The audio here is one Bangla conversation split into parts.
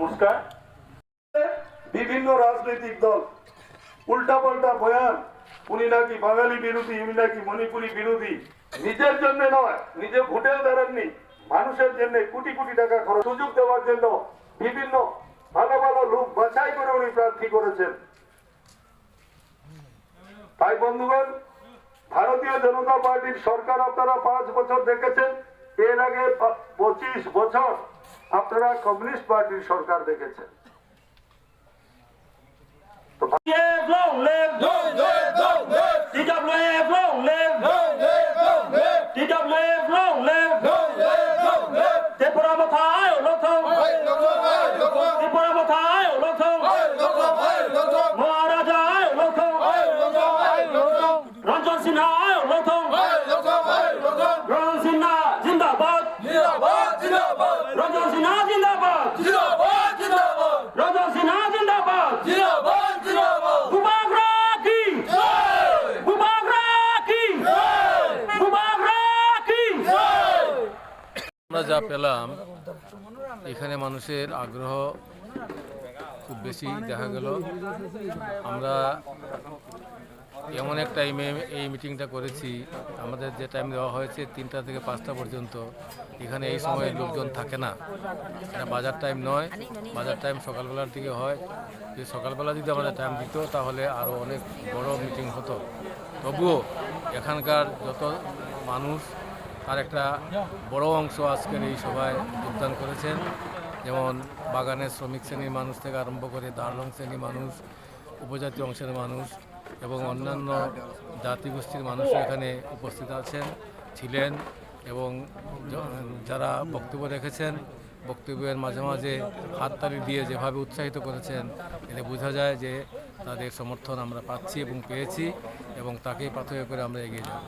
নমস্কার। বিভিন্ন রাজনৈতিক দল উল্টাপাল্টা বয়ান, উনি নাকি বাঙালি বিরোধী, উনি নাকি মণিপুরী বিরোধী, নিজের জন্য নয়, নিজে ভোটেও দাঁড়াননি, মানুষের জন্য কোটি কোটি টাকা খরচ সুযোগ দেওয়ার জন্য বিভিন্ন ভালো ভালো লোক বাছাই করে উনি প্রার্থী করেছেন। তাই বন্ধুগণ, ভারতীয় জনতা পার্টির সরকার আপনারা 5 বছর দেখেছেন, এর আগে 25 বছর আপনারা কমিউনিস্ট পার্টির সরকার দেখেছেন। আমরা যা পেলাম, এখানে মানুষের আগ্রহ খুব বেশি দেখা গেল। আমরা এমন এক টাইমে এই মিটিংটা করেছি, আমাদের যে টাইম দেওয়া হয়েছে 3টা থেকে 5টা পর্যন্ত, এখানে এই সময় লোকজন থাকে না। এটা বাজার টাইম নয়, বাজার টাইম সকালবেলার দিকে হয়। যে সকালবেলা যদি আমাদের টাইম দিত তাহলে আরও অনেক বড় মিটিং হতো। তবুও এখানকার যত মানুষ, তার একটা বড় অংশ আজকের এই সভায় যোগদান করেছেন। যেমন বাগানের শ্রমিক শ্রেণীর মানুষ থেকে আরম্ভ করে দার্লং শ্রেণীর মানুষ, উপজাতি অংশের মানুষ এবং অন্যান্য জাতিগোষ্ঠীর মানুষ এখানে উপস্থিত ছিলেন এবং যারা বক্তব্য রেখেছেন, বক্তব্যের মাঝে মাঝে হাততালি দিয়ে যেভাবে উৎসাহিত করেছেন, এতে বোঝা যায় যে তাদের সমর্থন আমরা পাচ্ছি এবং পেয়েছি এবং তাকেই পাথেয় করে আমরা এগিয়ে যাব।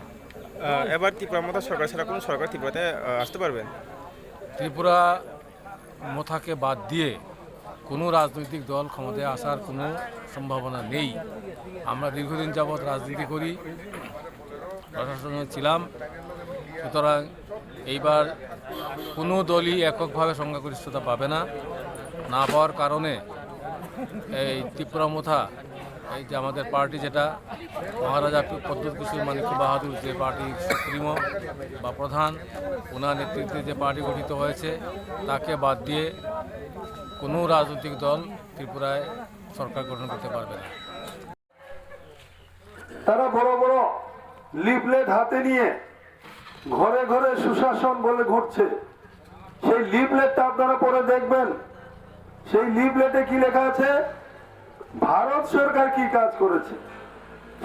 এবার ত্রিপুরা মতো সরকার ছাড়া কোনো সরকার ত্রিপুরাতে আসতে পারবেন? ত্রিপুরা মোথাকে বাদ দিয়ে কোনো রাজনৈতিক দল ক্ষমতায় আসার কোনো সম্ভাবনা নেই। আমরা দীর্ঘদিন যাবৎ রাজনীতি করি, প্রশাসনে ছিলাম, সুতরাং এইবার কোনো দলই এককভাবে সংখ্যাগরিষ্ঠতা পাবে না। না পাওয়ার কারণে এই ত্রিপুরা মোথা, এই যে আমাদের পার্টি, যেটা মহারাজা প্রদ্যোৎ কিশোর মানিক্য বাহাদুর, যে পার্টির সুপ্রিমো বা প্রধান, ওনার নেতৃত্বে যে পার্টি গঠিত হয়েছে, তাকে বাদ দিয়ে কোনো রাজনৈতিক দল ত্রিপুরায় সরকার গঠন করতে পারবে না। তারা বড় বড় লিফলেট হাতে নিয়ে ঘরে ঘরে সুশাসন বলে ঘুরছে। সেই লিফলেটটা আপনারা পরে দেখবেন। সেই লিফলেটে কি লেখা আছে? ভারত সরকার কি কাজ করেছে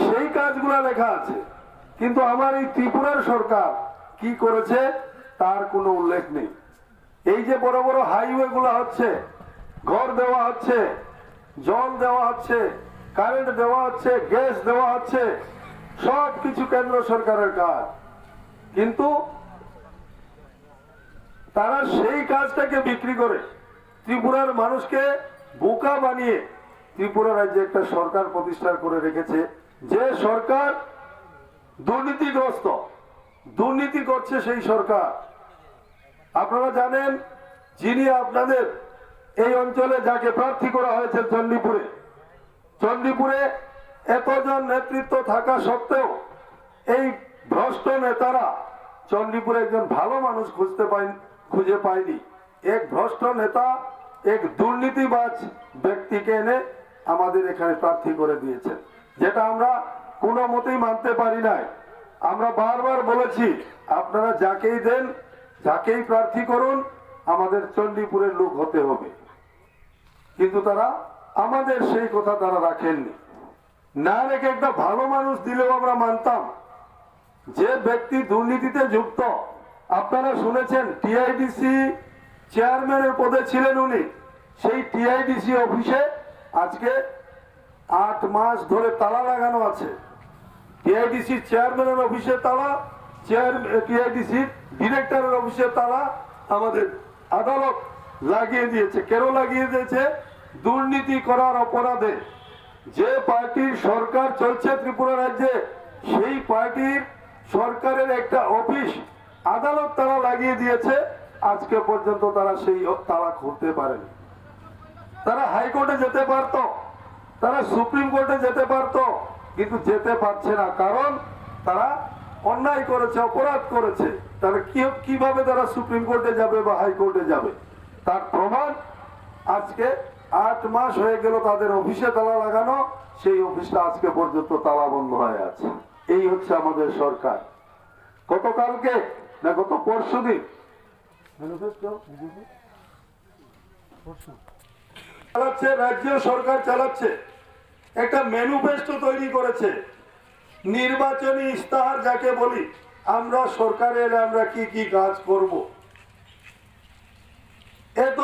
সেই কাজগুলো লেখা আছে, কিন্তু আমার এই ত্রিপুরার সরকার কি করেছে তার কোনো উল্লেখ নেই। এই যে বড় বড় হাইওয়ে গুলা হচ্ছে, ঘর দেওয়া হচ্ছে, জল দেওয়া হচ্ছে, কারেন্ট দেওয়া হচ্ছে, গ্যাস দেওয়া হচ্ছে, সব কিছু কেন্দ্র সরকারের কাজ, কিন্তু তারা সেই কাজটাকে বিক্রি করে ত্রিপুরার মানুষকে বোকা বানিয়ে ত্রিপুরা রাজ্যে একটা সরকার প্রতিষ্ঠা করে রেখেছে, যে সরকার দুর্নীতিগ্রস্ত, দুর্নীতি করছে সেই সরকার। আপনারা জানেন, যিনি আপনাদের এই অঞ্চলে যাকে প্রার্থী করা হয়েছে চণ্ডীপুরে এতজন নেতৃত্ব থাকা সত্ত্বেও এই ভ্রষ্ট নেতারা চণ্ডীপুরে একজন ভালো মানুষ খুঁজে পায়নি। এক ভ্রষ্ট নেতা, এক দুর্নীতিবাজ ব্যক্তিকে এনে আমাদের এখানে প্রার্থী করে দিয়েছেন, যেটা আমরা কোনো মতেই মানতে পারি নাই। আমরা বারবার বলেছি, আপনারা যাকেই দেন, যাকেই প্রার্থী করুন, আমাদের চণ্ডীপুরের লোক হতে হবে, কিন্তু তারা আমাদের সেই কথা তারা রাখেননি। না রেখে একটা ভালো মানুষ দিলেও আমরা মানতাম। যে ব্যক্তি দুর্নীতিতে যুক্ত, আপনারা শুনেছেন টিআইডিসি চেয়ারম্যানের পদে ছিলেন উনি, সেই টিআইডিসি অফিসে আজকে 8 মাস ধরে তালা লাগানো আছে। টিআইডিসি চেয়ারম্যানের অফিসে তালা, টিআইডিসি ডিরেক্টরের অফিসে তালা আমাদের আদালত লাগিয়ে দিয়েছে। কেন লাগিয়ে দিয়েছে? দুর্নীতি করার অপরাধে। যে পার্টির সরকার চলছে ত্রিপুরা রাজ্যে, সেই পার্টির সরকারের একটা অফিস আদালত তারা লাগিয়ে দিয়েছে। আজকে পর্যন্ত তারা সেই তালা খুলতে পারেনি। তারা হাইকোর্টে যেতে পারতো, তারা সুপ্রিম কোর্টে যেতে পারতো, কিন্তু যেতে পারছে না, কারণ তারা অন্যায় করেছে, অপরাধ করেছে। তাহলে কিভাবে তারা সুপ্রিম কোর্টে যাবে বা হাইকোর্টে যাবে? তার প্রমাণ আজকে 8 মাস হয়ে গেল তাদের অফিসে তালা লাগানো, সেই অফিসটা আজকে পর্যন্ত তালা বন্ধ হয়ে আছে। এই হচ্ছে আমাদের সরকার। গতকালকে না গত পরশুদিন চালাচ্ছে, রাজ্য সরকার চালাচ্ছে, একটা ম্যানিফেস্টো তৈরি করেছে, নির্বাচনী ইস্তাহার যাকে বলি, আমরা সরকারে এলে আমরা কি কি কাজ করব। এত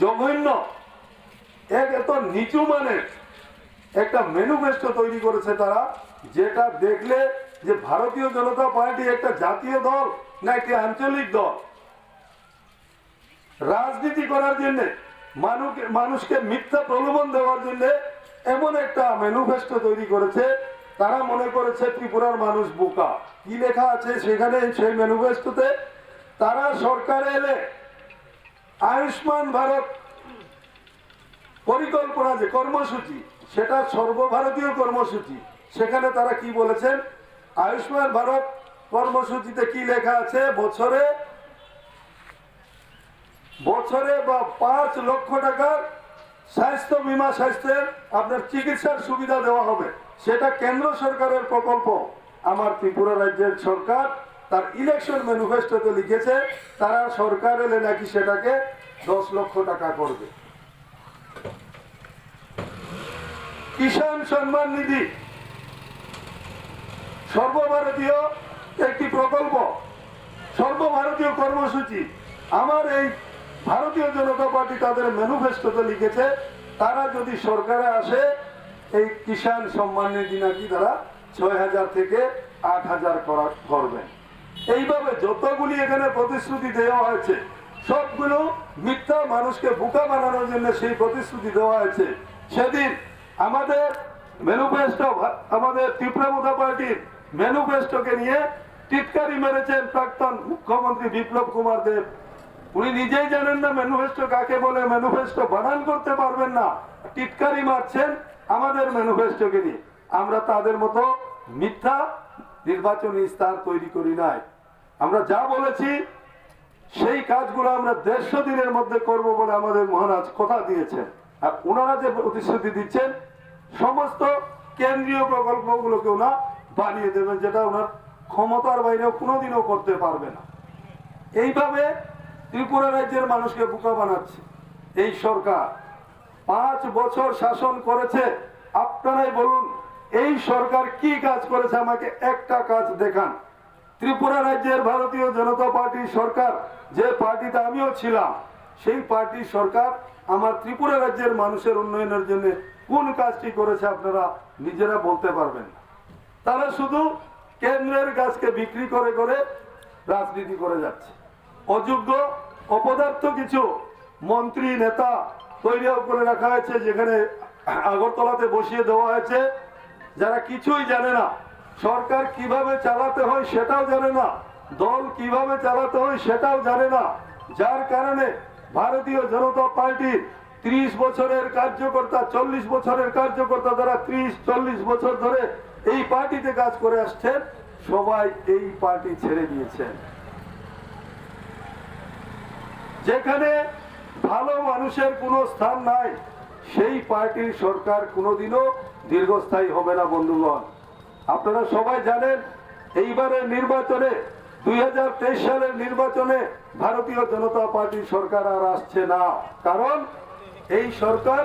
জঘন্য, এত নিচু মানের একটা ম্যানিফেস্টো তৈরি করেছে তারা, যেটা দেখলে যে ভারতীয় জনতা পার্টি একটা জাতীয় দল না একটি আঞ্চলিক দল। রাজনীতি করার জন্য, মানুষকে মিথ্যা প্রলোভন দেওয়ার জন্য এমন একটা ম্যানিফেস্টো তৈরি করেছে। তারা মনে করেছে ত্রিপুরার মানুষ বোকা। কি লেখা আছে সেখানে, সেই ম্যানিফেস্টোতে তারা সরকারে এলে আয়ুষ্মান ভারত পরিকল্পনা যে কর্মসূচি, সেটা সর্বভারতীয় কর্মসূচি। সেখানে তারা কি বলেছেন, আয়ুষ্মান ভারত কর্মসূচিতে কি লেখা আছে, বছরে বা 5 লক্ষ টাকার স্বাস্থ্য বীমা, স্বাস্থ্যের আপনার চিকিৎসার সুবিধা দেওয়া হবে। সেটা কেন্দ্র সরকারের প্রকল্প। আমার ত্রিপুরা রাজ্যের সরকার তার ইলেকশন ম্যানিফেস্টোতে লিখেছে তারা সরকার এলে নাকি সেটাকে 10 লক্ষ টাকা করবে। কিষাণ সম্মান নিধি সর্বভারতীয় একটি প্রকল্প, সর্বভারতীয় কর্মসূচি। আমার এই ভারতীয় জনতা পার্টি তাদের ম্যানিফেস্টোতে লিখেছে তারা যদি সরকারে আসে এই কিষাণ সম্মান নিধি নাকি তারা 6,000 থেকে 8,000 করবেন। এইভাবে যতগুলি এখানে প্রতিশ্রুতি দেওয়া হয়েছে সবগুলো মিথ্যা, মানুষকে বোকা বানানোর জন্য সেই প্রতিশ্রুতি দেওয়া হয়েছে। সেদিন আমাদের ম্যানিফেস্টো, আমাদের ত্রিপুরা জনতা পার্টির ম্যানিফেস্টোকে নিয়ে টিটকারি মেরেছেন প্রাক্তন মুখ্যমন্ত্রী বিপ্লব কুমার দেব। উনি নিজেই জানেন না ম্যানিফেস্টো কাকে বলে, ম্যানিফেস্টো বানান করতে পারবেন না, টিটকারি মারছেন আমাদের ম্যানিফেস্টোকে নিয়ে। আমরা তাদের মতো মিথ্যা নির্বাচনী ইস্তাহার তৈরি করি নাই। আমরা যা বলেছি সেই কাজগুলো আমরা 150 দিনের মধ্যে করব বলে আমাদের মহারাজ কথা দিয়েছেন। আর ওনারা যে প্রতিশ্রুতি দিচ্ছেন সমস্ত কেন্দ্রীয় প্রকল্পগুলোকে ওনা বানিয়ে দেবেন, যেটা ওনার ক্ষমতার বাইরেও কোনোদিনও করতে পারবে না। এইভাবে ত্রিপুরা রাজ্যের মানুষকে বোকা বানাচ্ছে এই সরকার। 5 বছর শাসন করেছে, আপনারাই বলুন এই সরকার কি কাজ করেছে, আমাকে একটা কাজ দেখান। ত্রিপুরা রাজ্যের ভারতীয় জনতা পার্টির সরকার, যে পার্টিতে আমিও ছিলাম, সেই পার্টির সরকার আমার ত্রিপুরা রাজ্যের মানুষের উন্নয়নের জন্য কোন কাজটি করেছে আপনারা নিজেরা বলতে পারবেন না। তারা শুধু কেন্দ্রের কাজকে বিক্রি করে করে রাজনীতি করে যাচ্ছে। অযোগ্য অপদার্থ কিছু মন্ত্রী নেতা তৈরি করে রাখা হয়েছে, যেখানে আগরতলাতে বসিয়ে দেওয়া হয়েছে, যারা কিছুই জানে না, সরকার কিভাবে চালাতে হয় সেটাও জানে না, দল কিভাবে চালাতে হয় সেটাও জানে না। যার কারণে ভারতীয় জনতা পার্টির 30 বছরের কার্যকর্তা, 40 বছরের কার্যকর্তা, যারা 30-40 বছর ধরে এই পার্টিতে কাজ করে আসছেন, সবাই এই পার্টি ছেড়ে দিয়েছেন। যেখানে ভালো মানুষের কোনো স্থান নাই, সেই পার্টির সরকার কোনোদিনও দীর্ঘস্থায়ী হবে না। বন্ধুগণ, আপনারা সবাই জানেন এইবারের নির্বাচনে, 2023 সালের নির্বাচনে ভারতীয় জনতা পার্টির সরকার আর আসছে না। কারণ এই সরকার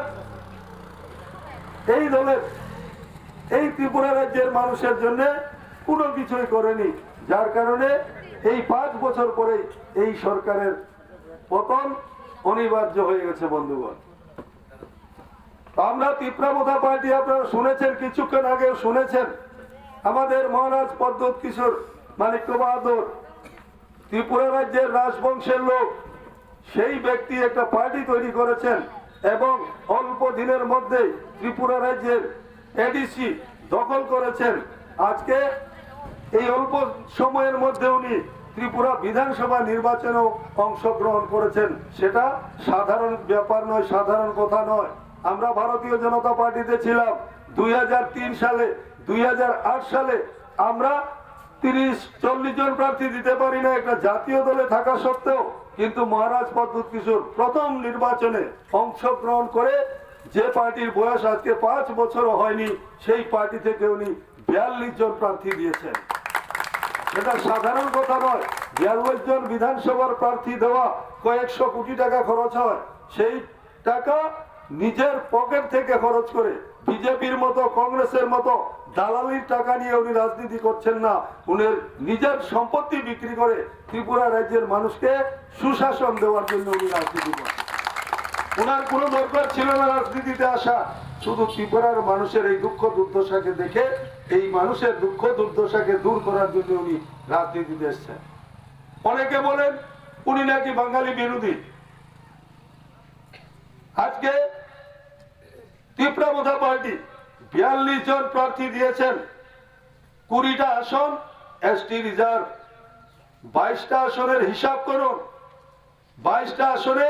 এই দলের, এই ত্রিপুরা রাজ্যের মানুষের জন্য কোনো কিছুই করেনি। যার কারণে এই 5 বছর পরে এই সরকারের পতন অনিবার্য হয়ে গেছে। বন্ধুগণ, আমরা ত্রিপুরা জনতা পার্টি, আপনারা শুনেছেন, কিছুক্ষণ আগে শুনেছেন, আমাদের মহারাজ পদ্মত কিশোর মানিক্য বাহাদুর ত্রিপুরা রাজ্যের রাজবংশের লোক, সেই ব্যক্তি একটা পার্টি তৈরি করেছেন এবং অল্প দিনের মধ্যে ত্রিপুরা রাজ্যের এডিসি দখল করেছেন। আজকে এই অল্প সময়ের মধ্যে উনি ত্রিপুরা বিধানসভা নির্বাচনেও অংশগ্রহণ করেছেন। সেটা সাধারণ ব্যাপার নয়, সাধারণ কথা নয়। আমরা ভারতীয় জনতা পার্টিতে ছিলাম 2003 সালে, 2008 সালে আমরা 30-40 জন প্রার্থী দিতে পারি না একটা জাতীয় দলে থাকা সত্ত্বেও, কিন্তু মহারাজ পদ্মত কিশোর প্রথম নির্বাচনে অংশগ্রহণ করে যে পার্টির বয়স আজকে 5 বছরও হয়নি, সেই পার্টি থেকে উনি 42 জন প্রার্থী দিয়েছেন। এটা সাধারণ কথা নয়। 42 জন বিধানসভার প্রার্থী দেওয়া কয়েকশো কোটি টাকা খরচ হয়। সেই টাকা নিজের পকেট থেকে খরচ করে, বিজেপির মতো কংগ্রেসের মতো দালালির টাকা নিয়ে উনি রাজনীতি করছেন না। উনি নিজের সম্পত্তি বিক্রি করে ত্রিপুরা রাজ্যের মানুষকে সুশাসন দেওয়ার জন্য উনি রাজনীতি করছেন। ওনার কোনো দরকার ছিল না রাজনীতিতে আসা, শুধু ত্রিপুরার মানুষের এই দুঃখ দুর্দশাকে দেখে, এই মানুষের দুঃখ দুর্দশাকে দূর করার জন্য উনি রাজনীতিতে এসেছেন। অনেকে বলেন উনি নাকি বাঙালি বিরোধী। আজকে ত্রিপুরা মোথা পার্টি 42 জন প্রার্থী দিয়েছেন, 20টা আসন এসটি রিজার্ভ, 22টা আসনের হিসাব করুন। 22টা আসনে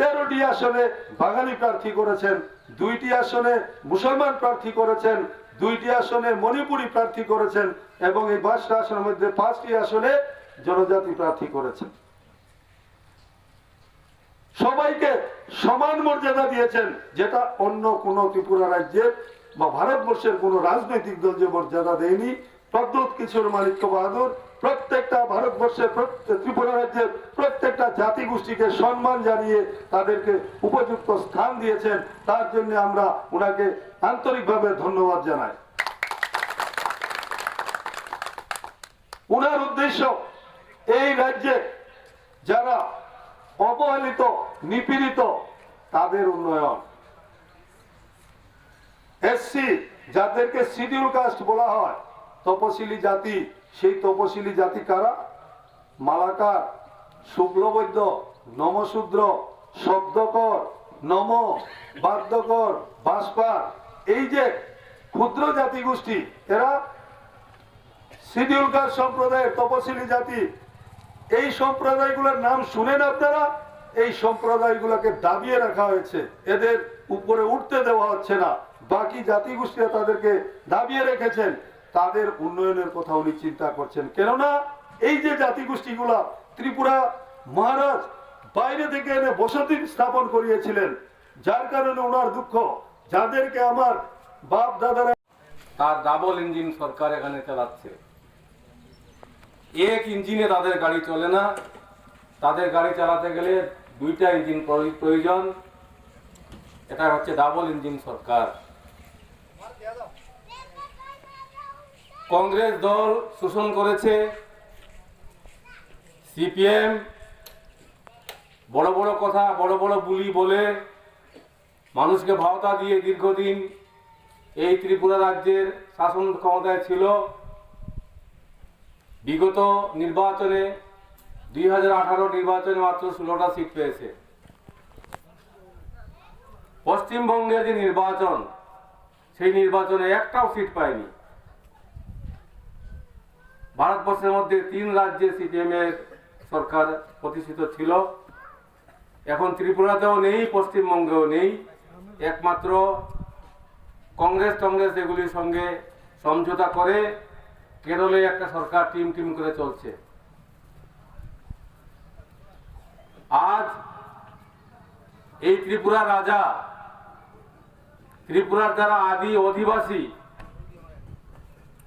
13টি আসনে বাঙালি প্রার্থী করেছেন, 2টি আসনে মুসলমান প্রার্থী করেছেন, 2টি আসনে মণিপুরি প্রার্থী করেছেন এবং এই 22টা আসনের মধ্যে 5টি আসনে জনজাতি প্রার্থী করেছেন। সবাইকে সমান মর্যাদা দিয়েছেন, যেটা অন্য কোন ত্রিপুরা রাজ্যের বা ভারতবর্ষের কোন রাজনৈতিক দল যে মর্যাদা দেয়নি। পদ্মত কিশোর মাণিক্য বাহাদুর প্রত্যেকটা ভারতবর্ষের ত্রিপুরা রাজ্যের প্রত্যেকটা জাতি গোষ্ঠীকে সম্মান জানিয়ে তাদেরকে উপযুক্ত স্থান দিয়েছেন। তার জন্য আমরা ওনাকে আন্তরিকভাবে ধন্যবাদ জানাই। ওনার উদ্দেশ্য এই রাজ্যে যারা অবহেলিত, নিপীড়িত, তাদের উন্নয়ন। এসসি যাদেরকে শিডিউল কাস্ট বলা হয়, তপশিলি জাতি, সেই তপশিলি জাতি কারা? মালাকার, শুক্লবৈদ্য, নমশূদ্র, শব্দকর, নম, বাদ্যকর, বাসপার, এই যে ক্ষুদ্র জাতি গোষ্ঠী, এরা শিডিউল কাস্ট সম্প্রদায়ের তপশিলি জাতি। এই সম্প্রদায়গুলোর নাম শুনেন আপনারা? এই সম্প্রদায়গুলোকে দাবিয়ে রাখা হয়েছে, এদের উপরে উঠতে দেওয়া হচ্ছে না। বাকি জাতিগোষ্ঠীরা তাদেরকে দাবিয়ে রেখেছেন, তাদের উন্নয়নের কথা উনি চিন্তা করছেন। কেননা এই যে জাতিগোষ্ঠীগুলা ত্রিপুরা মহারাজ বাইরে থেকে এনে বসতি স্থাপন করিয়েছিলেন, যার কারণে ওনার দুঃখ। যাদেরকে আমার বাপ দাদারা তার ডাবল ইঞ্জিন সরকার এখানে চালাচ্ছে। এক ইঞ্জিনে তাদের গাড়ি চলে না, তাদের গাড়ি চালাতে গেলে 2টা ইঞ্জিন প্রয়োজন। এটা হচ্ছে ডাবল ইঞ্জিন সরকার। কংগ্রেস দল শোষণ করেছে, সিপিএম বড় বড় কথা, বড় বড় বুলি বলে মানুষকে ভাওতা দিয়ে দীর্ঘদিন এই ত্রিপুরা রাজ্যের শাসন ক্ষমতায় ছিল। বিগত নির্বাচনে 2018 নির্বাচনে মাত্র 16টা সিট পেয়েছে। পশ্চিমবঙ্গে যে নির্বাচন, সেই নির্বাচনে একটাও সিট পায়নি। ভারতবর্ষের মধ্যে 3 রাজ্যে সিপিএম এর সরকার প্রতিষ্ঠিত ছিল। এখন ত্রিপুরাতেও নেই, পশ্চিমবঙ্গেও নেই। একমাত্র কংগ্রেস এগুলির সঙ্গে সমঝোতা করে কেরলে একটা সরকার টিম করে চলছে। আজ এই ত্রিপুরা রাজা, ত্রিপুরার যারা আদি অধিবাসী,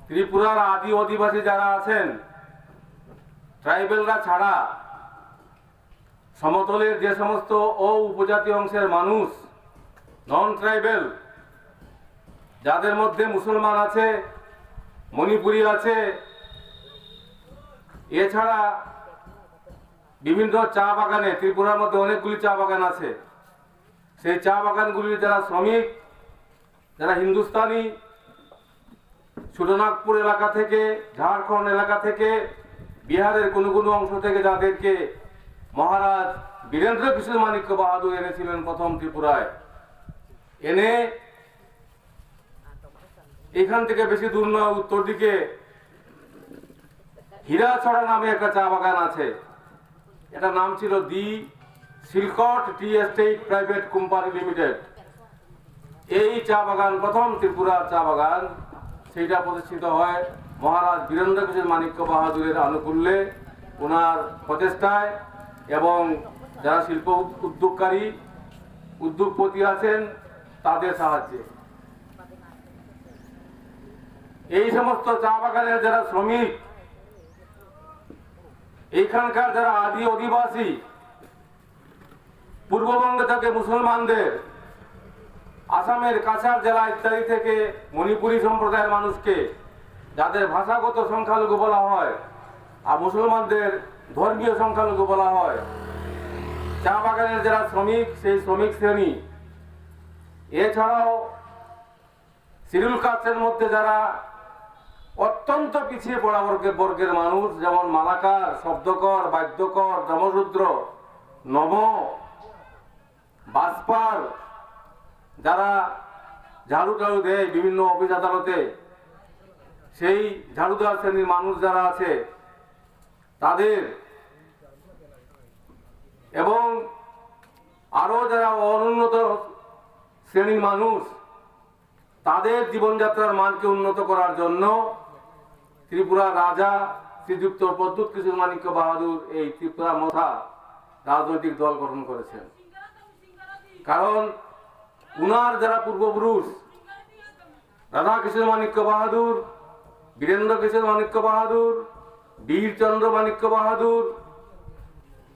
ত্রিপুরার আদি অধিবাসী যারা আছেন, ট্রাইবেলরা ছাড়া সমতলের যে সমস্ত উপজাতি অংশের মানুষ, নন ট্রাইবেল, যাদের মধ্যে মুসলমান আছে, মণিপুরি আছে, এছাড়া বিভিন্ন চা বাগানে, ত্রিপুরার মধ্যে অনেকগুলি চা বাগান আছে, সেই চা বাগানগুলির যারা শ্রমিক, যারা হিন্দুস্তানি, ছোটনাগপুর এলাকা থেকে, ঝাড়খণ্ড এলাকা থেকে, বিহারের কোনো কোনো অংশ থেকে যাদেরকে মহারাজ বীরেন্দ্র কিশোর মাণিক্য বাহাদুর এনেছিলেন প্রথম ত্রিপুরায়, এনে এখান থেকে বেশি দূর নয়, উত্তর দিকে হীরাছড়া নামে একটা চা বাগান আছে। এটার নাম ছিল the Silkot tea estate private company limited. এই চা বাগান প্রথম ত্রিপুরা চা বাগান, সেইটা প্রতিষ্ঠিত হয় মহারাজ বীরেন্দ্র কিশোর মাণিক্য বাহাদুরের আনুকূল্যে, ওনার প্রচেষ্টায় এবং যারা শিল্প উদ্যোগকারী উদ্যোগপতি আছেন তাদের সাহায্যে। এই সমস্ত চা বাগানের যারা শ্রমিক, এইখানকার যারা আদি অধিবাসী, পূর্ববঙ্গ থেকে মুসলমানদের, আসামের কাছাড় জেলা ইত্যাদি থেকে মণিপুরী সম্প্রদায়ের মানুষকে, যাদের ভাষাগত সংখ্যালঘু বলা হয় আর মুসলমানদের ধর্মীয় সংখ্যালঘু বলা হয়, চা বাগানের যারা শ্রমিক, সেই শ্রমিক শ্রেণী, এছাড়াও শিডিউল কাস্টের মধ্যে যারা অত্যন্ত পিছিয়ে পড়া বর্গের মানুষ, যেমন মালাকার, শব্দকর, বাদ্যকর, যমশূদ্র, নব, বাসপার, যারা ঝাড়ু টাড়ু দেয় বিভিন্ন অফিস আদালতে, সেই ঝাড়ু দেওয়ার শ্রেণীর মানুষ যারা আছে তাদের, এবং আরো যারা অনুন্নত শ্রেণীর মানুষ, তাদের জীবনযাত্রার মানকে উন্নত করার জন্য ত্রিপুরা রাজা শ্রীযুক্ত প্রদ্যুৎ কিশোর মাণিক্য বাহাদুর এই ত্রিপুরা মথা রাজনৈতিক দল গঠন করেছেন। কারণ উনার যারা পূর্বপুরুষ রাধা কিশোর মাণিক্য বাহাদুর, বীরেন্দ্র কিশোর মাণিক্য বাহাদুর, বীরচন্দ্র মাণিক্য বাহাদুর,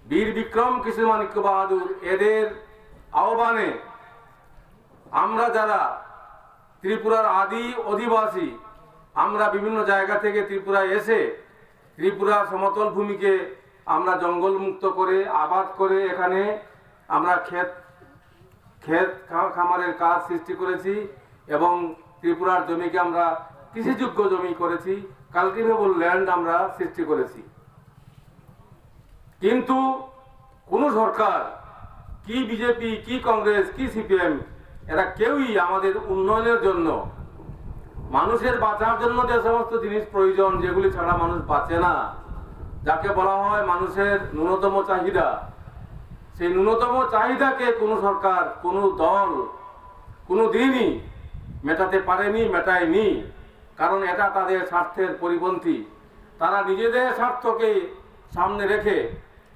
বীর বিক্রম কিশোর মাণিক্য বাহাদুর, এদের আহ্বানে আমরা যারা ত্রিপুরার আদি অধিবাসী, আমরা বিভিন্ন জায়গা থেকে ত্রিপুরায় এসে ত্রিপুরার সমতল ভূমিকে আমরা জঙ্গল মুক্ত করে আবাদ করে এখানে আমরা ক্ষেত খামারের কাজ সৃষ্টি করেছি এবং ত্রিপুরার জমিকে আমরা কৃষিযোগ্য জমি করেছি, কাল্টিভেবল ল্যান্ড আমরা সৃষ্টি করেছি। কিন্তু কোন সরকার, কি বিজেপি, কি কংগ্রেস, কি সিপিএম, এরা কেউই আমাদের উন্নয়নের জন্য, মানুষের বাঁচার জন্য যে সমস্ত জিনিস প্রয়োজন, যেগুলি ছাড়া মানুষ বাঁচে না, যাকে বলা হয় মানুষের ন্যূনতম চাহিদা, সেই ন্যূনতম চাহিদাকে কোনো সরকার, কোনো দল কোনো দিনই মেটাতে পারেনি, মেটায়নি। কারণ এটা তাদের স্বার্থের পরিপন্থী। তারা নিজেদের স্বার্থকে সামনে রেখে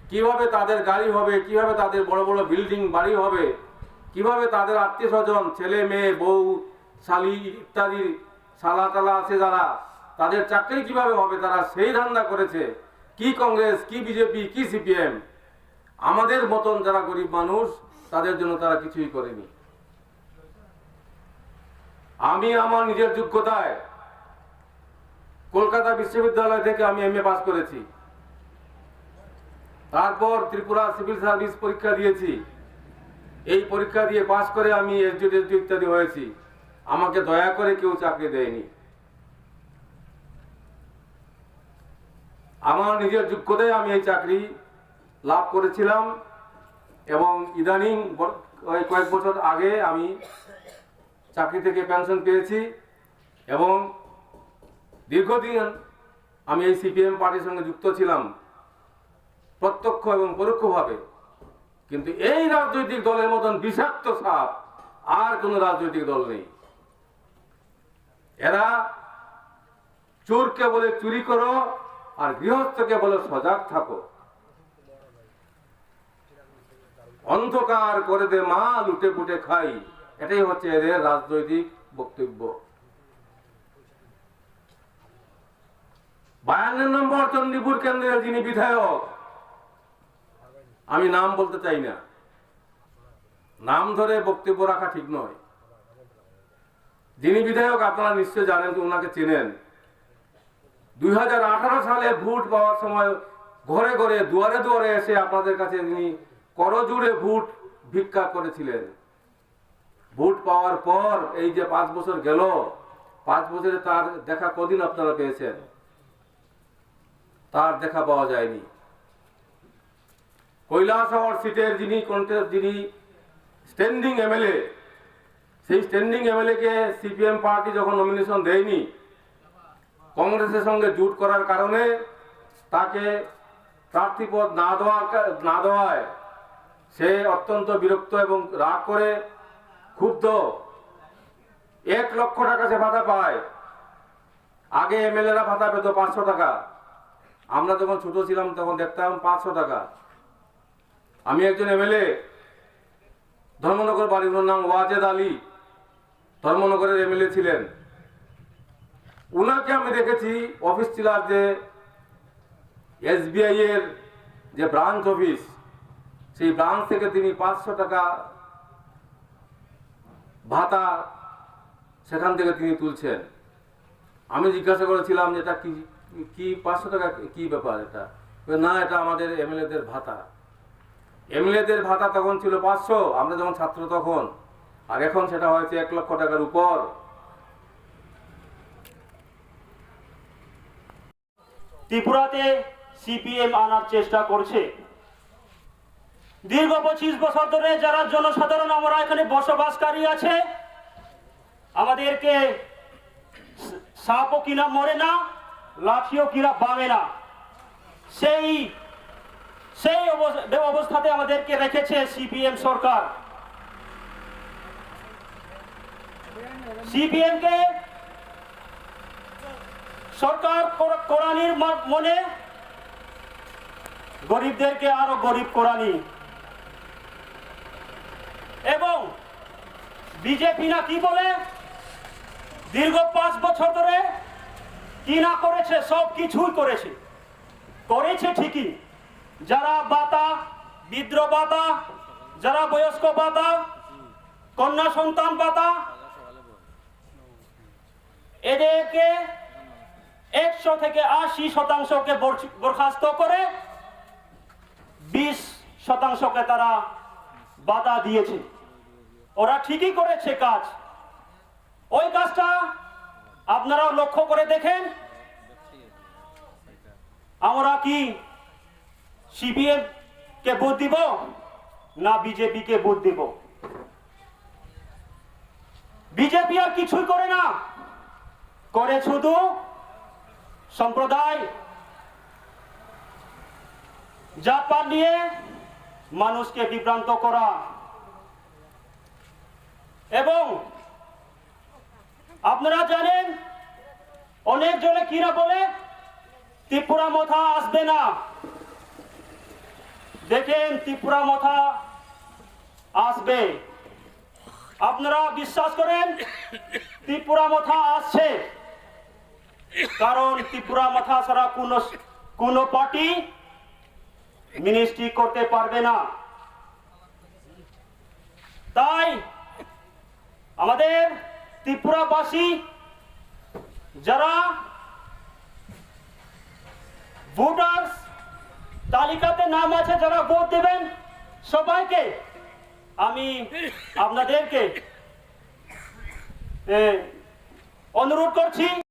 কিভাবে তাদের গাড়ি হবে, কিভাবে তাদের বড় বড় বিল্ডিং বাড়ি হবে, কিভাবে তাদের আত্মীয় স্বজন, ছেলে মেয়ে, বউ, শালি ইত্যাদি শালা টালা আছে যারা, তাদের চাকরি কিভাবে হবে, তারা সেই ধান্দা করেছে। কি কংগ্রেস, কি বিজেপি, কি সিপিএম, আমাদের মতন যারা গরিব মানুষ তাদের জন্য তারা কিছুই করেনি। আমি আমার নিজের যোগ্যতায় কলকাতা বিশ্ববিদ্যালয় থেকে আমি এমএ পাস করেছি, তারপর ত্রিপুরা সিভিল সার্ভিস পরীক্ষা দিয়েছি। এই পরীক্ষা দিয়ে পাস করে আমি এসডিও ইত্যাদি হয়েছি। আমাকে দয়া করে কেউ চাকরি দেয়নি। আমার নিজের যোগ্যতায় আমি এই চাকরি লাভ করেছিলাম এবং ইদানিং কয়েক বছর আগে আমি চাকরি থেকে পেনশন পেয়েছি এবং দীর্ঘদিন আমি এই সিপিএম পার্টির সঙ্গে যুক্ত ছিলাম, প্রত্যক্ষ এবং পরোক্ষভাবে। কিন্তু এই রাজনৈতিক দলের মতন বিষাক্ত সাপ আর কোন রাজনৈতিক দল নেই। এরা চোরকে বলে চুরি করো আর গৃহস্থকে বলে সজাগ থাকো। অন্ধকার করে দে মা, লুটে পুটে খাই, এটাই হচ্ছে এদের রাজনৈতিক বক্তব্য। 52 নম্বর চণ্ডীপুর কেন্দ্রের যিনি বিধায়ক, আমি নাম বলতে চাই না, নাম ধরে বক্তব্য রাখা ঠিক নয়। যিনি বিধায়ক আপনারা নিশ্চয় জানেন, ওনাকে চেনেন। 2018 সালে ভোট পাওয়ার সময় ঘরে ঘরে দুয়ারে দুয়ারে এসে আপনাদের কাছে তিনি করজোড়ে ভোট ভিক্ষা করেছিলেন। ভোট পাওয়ার পর এই যে 5 বছর গেল, 5 বছরে তার দেখা কদিন আপনারা পেয়েছেন? তার দেখা পাওয়া যায়নি। কৈলাসহর সিটের যিনি স্ট্যান্ডিং এমএলএ, সেই স্ট্যান্ডিং এমএলএ কে সিপিএম পার্টি যখন নমিনেশন দেয়নি, কংগ্রেসের সঙ্গে জোট করার কারণে তাকে প্রার্থীপদ না দেওয়ায় সে অত্যন্ত বিরক্ত এবং রাগ করে ক্ষুব্ধ। 1 লক্ষ টাকা সে ভাতা পায়। আগে এমএলএরা ভাতা পেত 500 টাকা। আমরা যখন ছোট ছিলাম তখন দেখতাম 500 টাকা। আমি একজন এমএলএ, ধর্মনগর বাড়ি, ওনার নাম ওয়াজেদ আলী, ধর্মনগরের এমএলএ ছিলেন। উনাকে আমি দেখেছি অফিস ছিল যে SBI এর যে ব্রাঞ্চ অফিস, সেই ব্রাঞ্চ থেকে তিনি 500 টাকা ভাতা সেখান থেকে তিনি তুলছেন। আমি জিজ্ঞাসা করেছিলাম যে এটা কি 500 টাকা কি ব্যাপার এটা? না, এটা আমাদের এমএলএদের ভাতা। এমএলএদের ভাতা তখন ছিল 500, আমরা যখন ছাত্র তখন, আর এখন সেটা হয়েছে 1 লক্ষ টাকার উপর। ত্রিপুরাতে সিপিএম আনার চেষ্টা করছে। দীর্ঘ 25 বছর ধরে যারা জনসাধারণ আমরা এখানে বসবাসকারী আছে, আমাদেরকে সাপও কিনা মরে না, লাঠিও কিনা বামে না, সেই অবস্থাতে আমাদেরকে রেখেছে সিপিএম সরকার। সিপিএম কে সরকার কোরআনির মনে গরিবদেরকে আরো গরিব কোরআনি। এবং বিজেপি না কি বলে, দীর্ঘ 5 বছর ধরে কি না করেছে, সব কিছুই করেছে ঠিকই। যারা ভাতা, বৃদ্ধ ভাতা, যারা বয়স্ক ভাতা, কন্যা সন্তান ভাতা, এদেরকে 100 থেকে 80% বরখাস্ত করে 20% তারা বাধা দিয়েছে। ওরা ঠিকই করেছে কাজ। ওই কাজটা আপনারাও লক্ষ্য করে দেখেন। আমরা কি সিপিএম কে ভোট দিব না বিজেপি কে ভোট দিব? বিজেপি আর কিছুই করে না, করে শুধু সম্প্রদায় জাতপাত নিয়ে মানুষকে বিভ্রান্ত করা। এবং আপনারা জানেন অনেক জনে কিনা বলে ত্রিপুরা মাথা আসবে না। দেখেন ত্রিপুরা মাথা আসবে। আপনারা বিশ্বাস করেন ত্রিপুরা মাথা আসছে, কারণ ত্রিপুরা মাথা ছাড়া কোন পার্টি মিনিস্ট্রি করতে পারবে না। তাই আমাদের ত্রিপুরাবাসী যারা ভোটার তালিকাতে নাম আছে, যারা ভোট দেবেন, সবাইকে আমি আপনাদেরকে অনুরোধ করছি